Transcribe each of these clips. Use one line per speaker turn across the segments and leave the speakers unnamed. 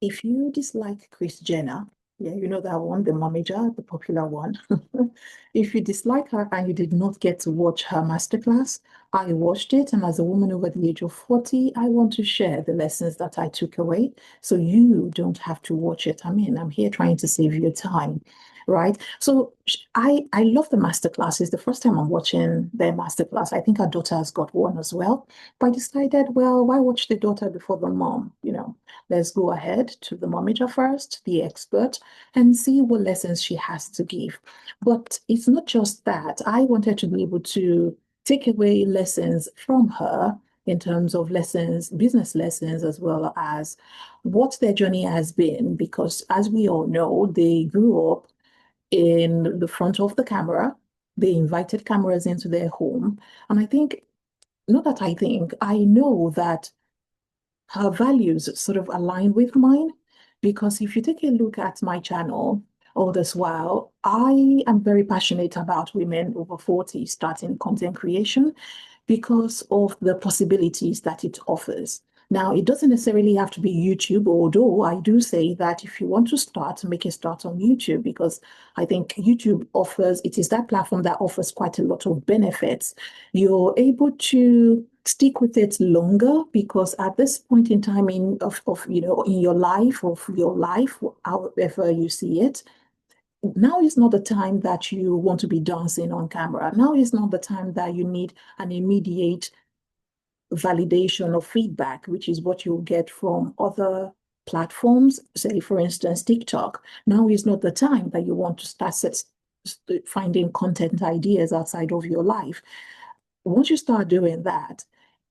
If you dislike Kris Jenner, yeah, you know that one, the momager, the popular one. If you dislike her and you did not get to watch her masterclass, I watched it, and as a woman over the age of 40, I want to share the lessons that I took away so you don't have to watch it. I mean, I'm here trying to save you time, right? So I love the masterclass. It's the first time I'm watching their masterclass. I think our daughter has got one as well. But I decided, well, why watch the daughter before the mom? Let's go ahead to the momager first, the expert, and see what lessons she has to give. But it's not just that. I wanted to be able to take away lessons from her in terms of lessons, business lessons, as well as what their journey has been. Because as we all know, they grew up in the front of the camera. They invited cameras into their home. And I think, not that I think, I know that her values sort of align with mine. Because if you take a look at my channel, all this while, I am very passionate about women over 40 starting content creation because of the possibilities that it offers. Now, it doesn't necessarily have to be YouTube, although I do say that if you want to start, make a start on YouTube, because I think YouTube offers, it is that platform that offers quite a lot of benefits. You're able to stick with it longer because at this point in time in your life, however you see it, now is not the time that you want to be dancing on camera. Now is not the time that you need an immediate validation or feedback, which is what you'll get from other platforms. Say, for instance, TikTok. Now is not the time that you want to start finding content ideas outside of your life. Once you start doing that,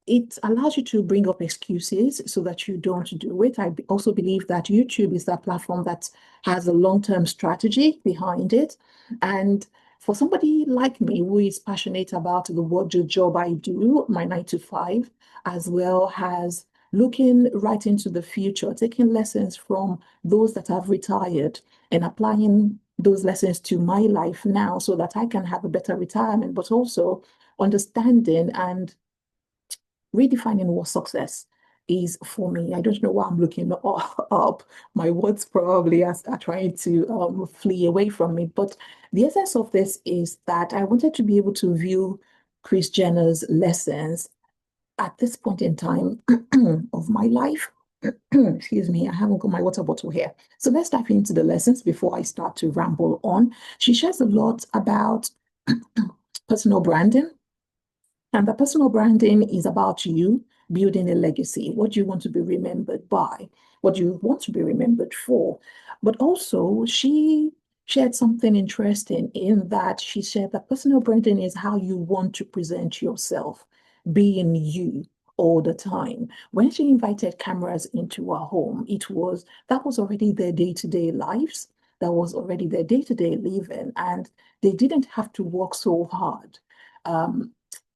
it allows you to bring up excuses so that you don't do it. I also believe that YouTube is that platform that has a long-term strategy behind it. And for somebody like me who is passionate about the job I do, my 9 to 5, as well as looking right into the future, taking lessons from those that have retired and applying those lessons to my life now so that I can have a better retirement, but also understanding and redefining what success is for me. I don't know why I'm looking up. My words probably are trying to flee away from me. But the essence of this is that I wanted to be able to view Kris Jenner's lessons at this point in time of my life. Excuse me, I haven't got my water bottle here. So let's dive into the lessons before I start to ramble on. She shares a lot about personal branding, and the personal branding is about you building a legacy. What do you want to be remembered by? What do you want to be remembered for? But also, she shared something interesting in that she said that personal branding is how you want to present yourself, being you all the time. When she invited cameras into her home, that was already their day-to-day lives. That was already their day-to-day living, and they didn't have to work so hard.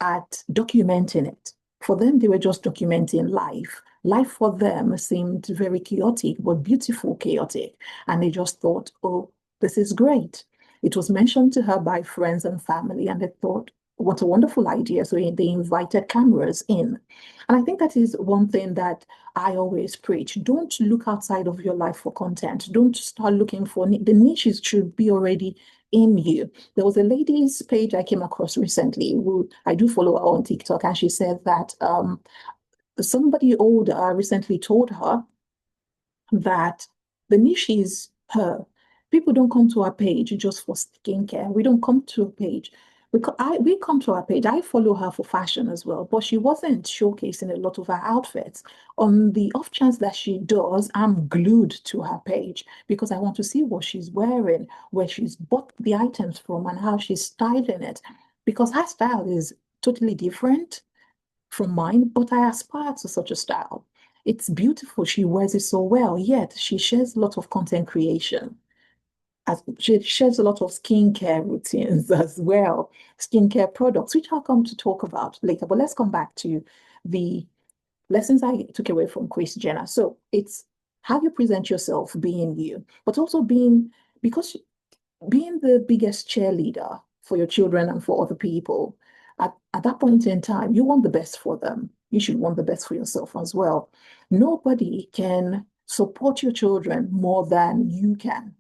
At documenting it. For them, they were just documenting life. Life for them seemed very chaotic, but beautiful chaotic. And they just thought, oh, this is great. It was mentioned to her by friends and family, and they thought, what a wonderful idea. So they invited cameras in. And I think that is one thing that I always preach. Don't look outside of your life for content. Don't start looking for the niches should be already in you. There was a lady's page I came across recently who I do follow her on TikTok, and she said that somebody older recently told her that the niche is her. People don't come to our page just for skincare. We don't come to a page. We come to our page. I follow her for fashion as well, but she wasn't showcasing a lot of her outfits. On the off chance that she does, I'm glued to her page because I want to see what she's wearing, where she's bought the items from, and how she's styling it. Because her style is totally different from mine, but I aspire to such a style. It's beautiful. She wears it so well, yet she shares a lot of content creation. She shares a lot of skincare routines as well, skincare products, which I'll come to talk about later. But let's come back to the lessons I took away from Kris Jenner. So it's how you present yourself being you, but also because being the biggest cheerleader for your children and for other people, at that point in time, you want the best for them. You should want the best for yourself as well. Nobody can Support your children more than you can,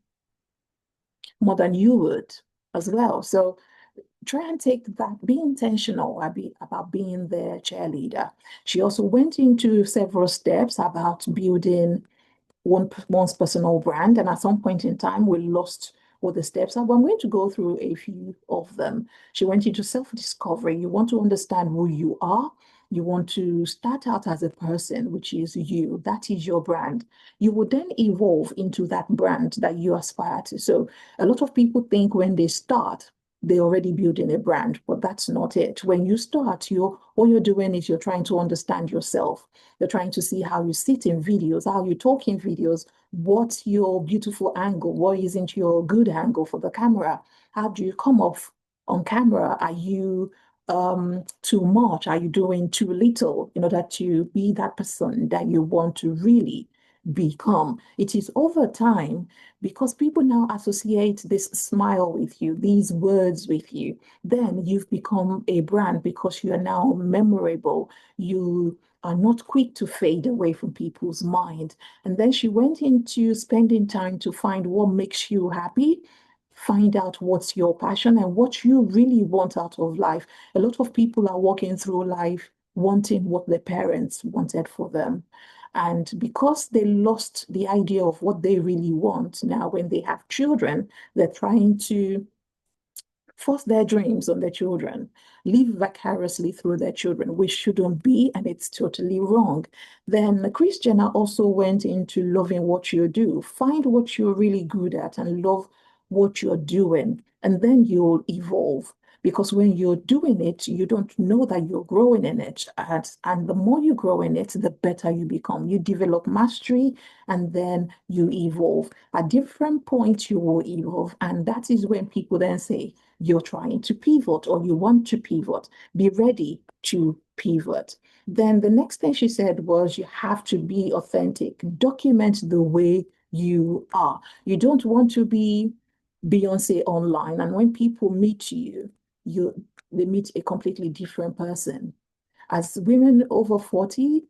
more than you would as well. So try and take that, be intentional about being their cheerleader. She also went into several steps about building one's personal brand. And at some point in time, we lost what the steps are. But I'm going to go through a few of them. She went into self-discovery. You want to understand who you are. You want to start out as a person, which is you. That is your brand. You will then evolve into that brand that you aspire to. So a lot of people think when they start, they're already building a brand, but that's not it. When you start, all you're doing is you're trying to understand yourself. You're trying to see how you sit in videos, how you talk in videos, what's your beautiful angle, what isn't your good angle for the camera? How do you come off on camera? Are you too much? Are you doing too little in order to be that person that you want to really become? It is over time because people now associate this smile with you, these words with you. Then you've become a brand because you are now memorable. You are not quick to fade away from people's mind. And then she went into spending time to find what makes you happy, find out what's your passion and what you really want out of life. A lot of people are walking through life wanting what their parents wanted for them. And because they lost the idea of what they really want, now when they have children, they're trying to force their dreams on their children, live vicariously through their children, which shouldn't be, and it's totally wrong. Then Kris Jenner also went into loving what you do. Find what you're really good at and love what you're doing, and then you'll evolve. Because when you're doing it, you don't know that you're growing in it. And the more you grow in it, the better you become. You develop mastery and then you evolve. At different points, you will evolve. And that is when people then say, you're trying to pivot or you want to pivot. Be ready to pivot. Then the next thing she said was you have to be authentic. Document the way you are. You don't want to be Beyonce online. And when people meet you, they meet a completely different person. As women over 40,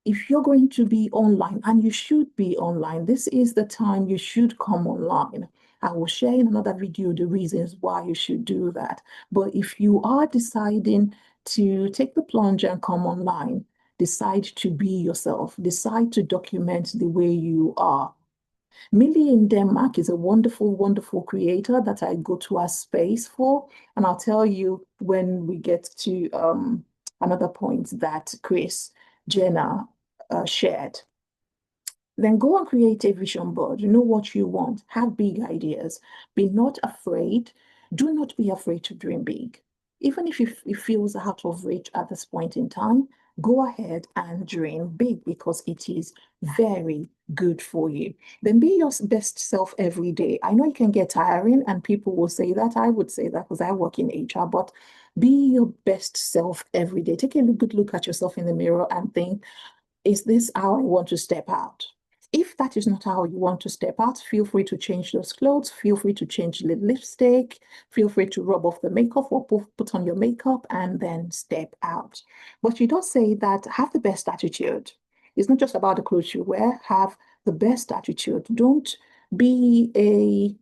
if you're going to be online, and you should be online, this is the time you should come online. I will share in another video the reasons why you should do that. But if you are deciding to take the plunge and come online, decide to be yourself, decide to document the way you are. Millie in Denmark is a wonderful, wonderful creator that I go to her space for. And I'll tell you when we get to another point that Kris Jenner shared. Then go and create a vision board. You know what you want. Have big ideas. Be not afraid. Do not be afraid to dream big. Even if it feels out of reach at this point in time, go ahead and dream big because it is very good for you. Then be your best self every day. I know it can get tiring and people will say that. I would say that because I work in HR, but be your best self every day. Take a good look at yourself in the mirror and think, is this how I want to step out? If that is not how you want to step out, feel free to change those clothes, feel free to change the lipstick, feel free to rub off the makeup or put on your makeup and then step out. But she does say that have the best attitude. It's not just about the clothes you wear, have the best attitude. Don't be a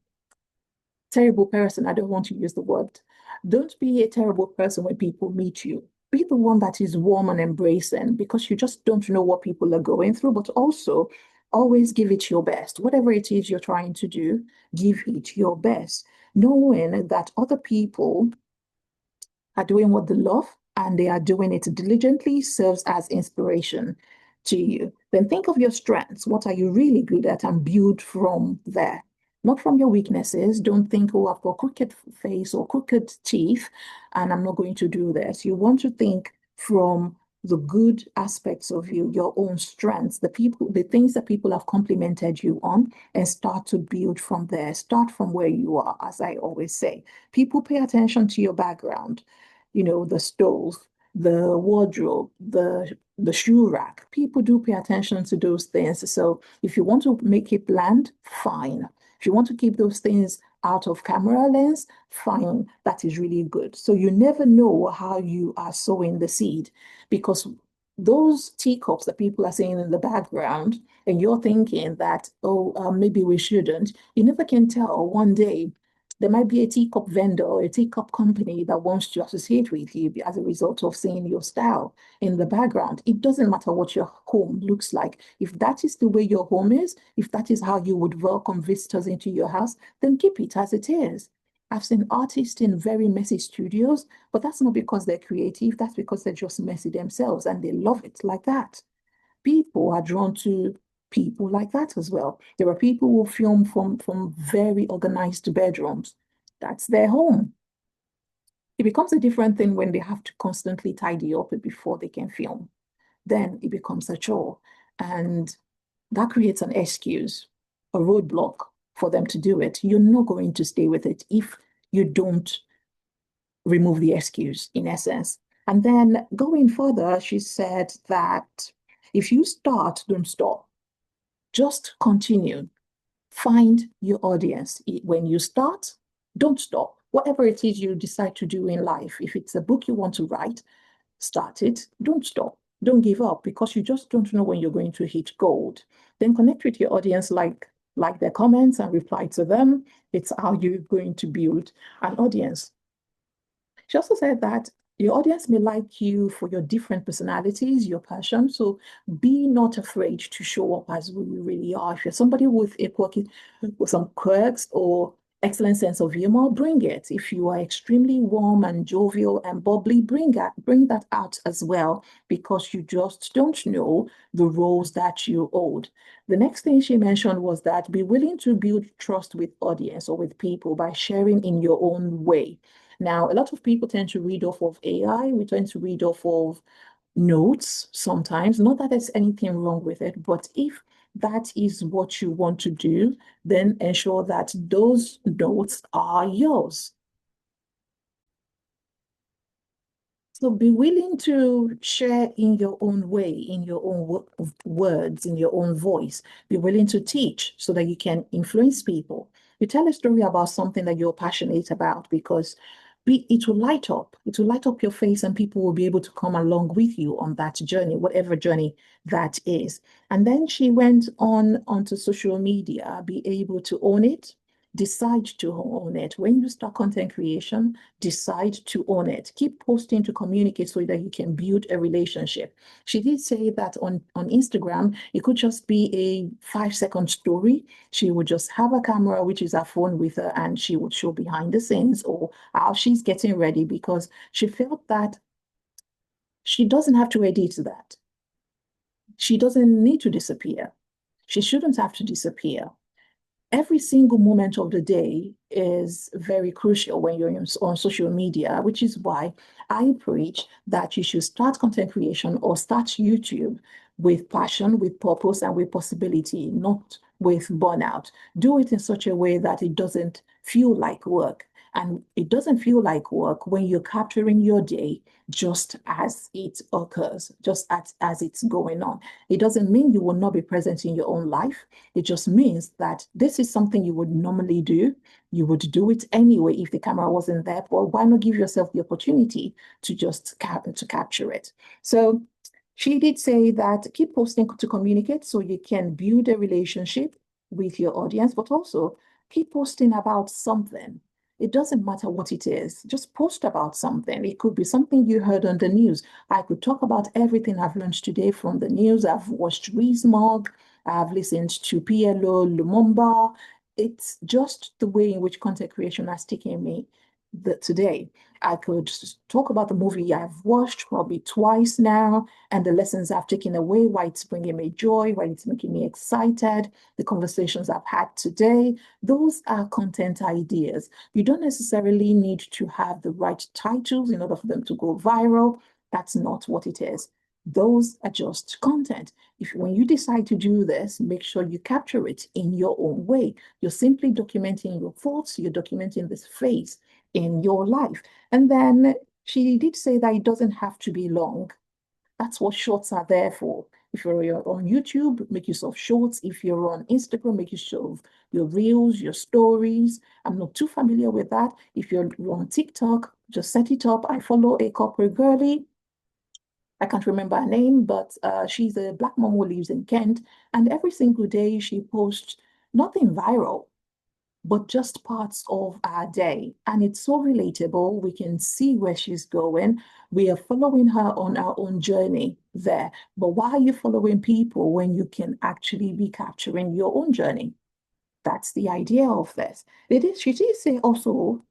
terrible person. I don't want to use the word. Don't be a terrible person when people meet you. Be the one that is warm and embracing because you just don't know what people are going through, but also always give it your best. Whatever it is you're trying to do, give it your best, knowing that other people are doing what they love and they are doing it diligently serves as inspiration to you. Then think of your strengths. What are you really good at and build from there? Not from your weaknesses. Don't think, oh, I've got crooked face or crooked teeth and I'm not going to do this. You want to think from the good aspects of you, your own strengths, the things that people have complimented you on, and start to build from there. Start from where you are, as I always say. People pay attention to your background, the stove, the wardrobe, the shoe rack. People do pay attention to those things. So if you want to make it bland, fine. If you want to keep those things out of camera lens, fine. That is really good. So you never know how you are sowing the seed because those teacups that people are saying in the background, and you're thinking that, oh, maybe we shouldn't, you never can tell. One day, there might be a teacup vendor or a teacup company that wants to associate with you as a result of seeing your style in the background. It doesn't matter what your home looks like. If that is the way your home is, if that is how you would welcome visitors into your house, then keep it as it is. I've seen artists in very messy studios, but that's not because they're creative. That's because they're just messy themselves and they love it like that. People are drawn to people like that as well. There are people who film from very organized bedrooms. That's their home. It becomes a different thing when they have to constantly tidy up before they can film. Then it becomes a chore. And that creates an excuse, a roadblock for them to do it. You're not going to stay with it if you don't remove the excuse, in essence. And then going further, she said that if you start, don't stop. Just continue. Find your audience. When you start, don't stop. Whatever it is you decide to do in life, if it's a book you want to write, start it. Don't stop. Don't give up because you just don't know when you're going to hit gold. Then connect with your audience, like their comments and reply to them. It's how you're going to build an audience. She also said that your audience may like you for your different personalities, your passion. So be not afraid to show up as who you really are. If you're somebody with a quirky, with some quirks or excellent sense of humor, bring it. If you are extremely warm and jovial and bubbly, bring that out as well, because you just don't know the roles that you hold. The next thing she mentioned was that be willing to build trust with audience or with people by sharing in your own way. Now, a lot of people tend to read off of AI. We tend to read off of notes sometimes. Not that there's anything wrong with it, but if that is what you want to do, then ensure that those notes are yours. So be willing to share in your own way, in your own words, in your own voice. Be willing to teach so that you can influence people. You tell a story about something that you're passionate about because it will light up. It will light up your face and people will be able to come along with you on that journey, whatever journey that is. And then she went on onto social media, be able to own it, decide to own it. When you start content creation, decide to own it. Keep posting to communicate so that you can build a relationship. She did say that on Instagram, it could just be a 5-second story. She would just have a camera, which is her phone with her, and she would show behind the scenes or how she's getting ready because she felt that she doesn't have to edit that. She doesn't need to disappear. She shouldn't have to disappear. Every single moment of the day is very crucial when you're on social media, which is why I preach that you should start content creation or start YouTube with passion, with purpose, and with possibility, not with burnout. Do it in such a way that it doesn't feel like work. And it doesn't feel like work when you're capturing your day just as it occurs, just as it's going on. It doesn't mean you will not be present in your own life. It just means that this is something you would normally do. You would do it anyway if the camera wasn't there. Well, why not give yourself the opportunity to just to capture it? So she did say that keep posting to communicate so you can build a relationship with your audience, but also keep posting about something. It doesn't matter what it is, just post about something. It could be something you heard on the news. I could talk about everything I've learned today from the news. I've watched Rees-Mogg, I've listened to PLO, Lumumba. It's just the way in which content creation has taken me today. I could talk about the movie I've watched probably twice now and the lessons I've taken away, why it's bringing me joy, why it's making me excited, the conversations I've had today. Those are content ideas. You don't necessarily need to have the right titles in order for them to go viral. That's not what it is. Those are just content. When you decide to do this, make sure you capture it in your own way. You're simply documenting your thoughts, you're documenting this phase in your life. And then she did say that it doesn't have to be long. That's what shorts are there for. If you're on YouTube, make use of shorts. If you're on Instagram, make use of your reels, your stories. I'm not too familiar with that. If you're on TikTok, just set it up. I follow a corporate girly. I can't remember her name, but she's a Black mom who lives in Kent. And every single day she posts nothing viral, but just parts of our day. And it's so relatable. We can see where she's going. We are following her on our own journey there. But why are you following people when you can actually be capturing your own journey? That's the idea of this. She did say also,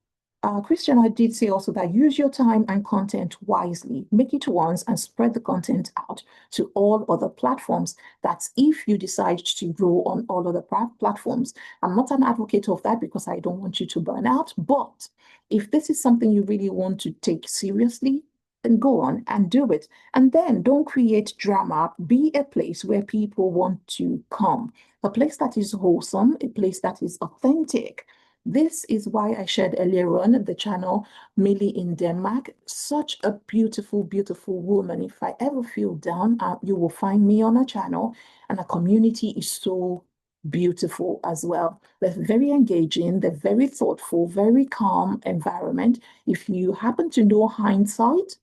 Kris Jenner did say also that use your time and content wisely. Make it once and spread the content out to all other platforms. That's if you decide to grow on all other platforms. I'm not an advocate of that because I don't want you to burn out. But if this is something you really want to take seriously, then go on and do it. And then don't create drama. Be a place where people want to come, a place that is wholesome, a place that is authentic. This is why I shared earlier on the channel, Millie in Denmark. Such a beautiful, beautiful woman. If I ever feel down, you will find me on a channel, and a community is so beautiful as well. They're very engaging, they're very thoughtful, very calm environment. If you happen to know Hindsight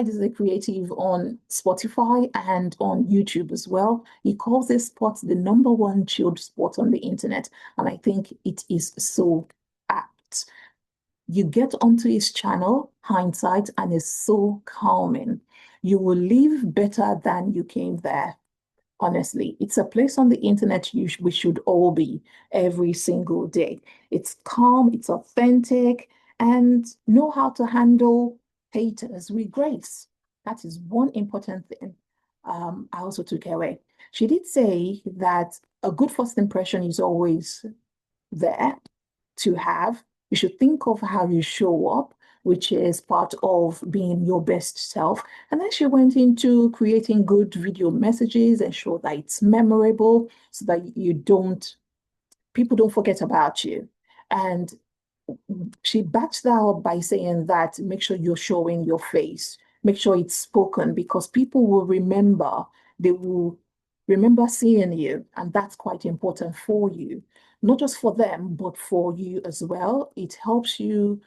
is a creative on Spotify and on YouTube as well. He calls this sport the #1 chilled sport on the internet, and I think it is so apt. You get onto his channel, Hindsight, and it's so calming. You will live better than you came there. Honestly, it's a place on the internet we should all be every single day. It's calm, it's authentic, and know how to handle haters with grace. That is one important thing I also took away. She did say that a good first impression is always there to have. You should think of how you show up, which is part of being your best self. And then she went into creating good video messages and show that it's memorable so that people don't forget about you. And she backs that up by saying that make sure you're showing your face, make sure it's spoken because people will remember, they will remember seeing you, and that's quite important for you, not just for them, but for you as well. It helps you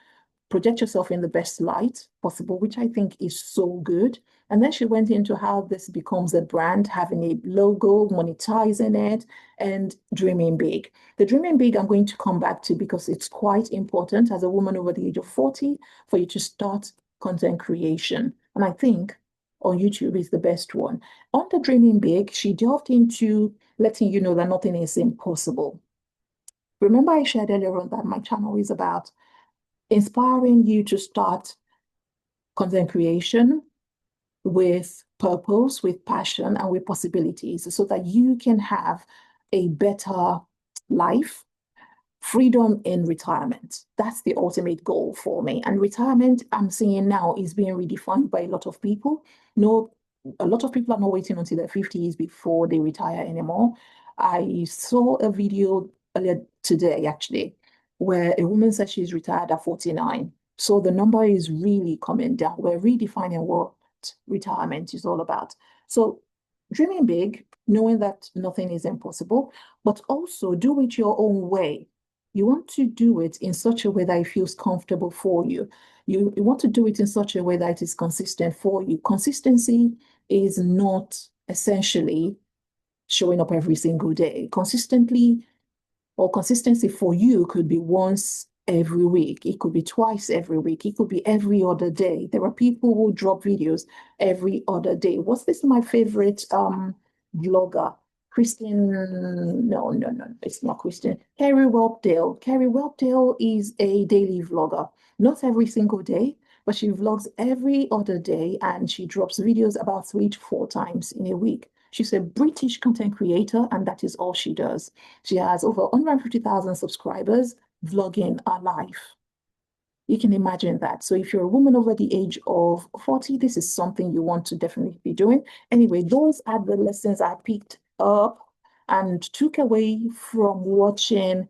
project yourself in the best light possible, which I think is so good. And then she went into how this becomes a brand, having a logo, monetizing it, and dreaming big. The dreaming big, I'm going to come back to because it's quite important as a woman over the age of 40 for you to start content creation. And I think on YouTube is the best one. On the dreaming big, she delved into letting you know that nothing is impossible. Remember, I shared earlier on that my channel is about inspiring you to start content creation with purpose, with passion, and with possibilities so that you can have a better life, freedom in retirement. That's the ultimate goal for me. And retirement, I'm seeing now, is being redefined by a lot of people. No, a lot of people are not waiting until their 50s before they retire anymore. I saw a video earlier today, actually, where a woman said she's retired at 49. So the number is really coming down. We're redefining what retirement is all about. So dreaming big, knowing that nothing is impossible, but also do it your own way. You want to do it in such a way that it feels comfortable for you. You want to do it in such a way that it is consistent for you. Consistency is not essentially showing up every single day. Consistency for you could be once every week. It could be twice every week. It could be every other day. There are people who drop videos every other day. What's this? My favorite vlogger, Kristen. No, it's not Kristen. Carrie Whelpdale. Carrie Whelpdale is a daily vlogger. Not every single day, but she vlogs every other day and she drops videos about 3 to 4 times in a week. She's a British content creator, and that is all she does. She has over 150,000 subscribers vlogging her life. You can imagine that. So if you're a woman over the age of 40, this is something you want to definitely be doing. Anyway, those are the lessons I picked up and took away from watching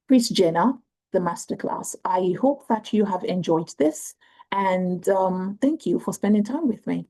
Kris Jenner, the masterclass. I hope that you have enjoyed this, and thank you for spending time with me.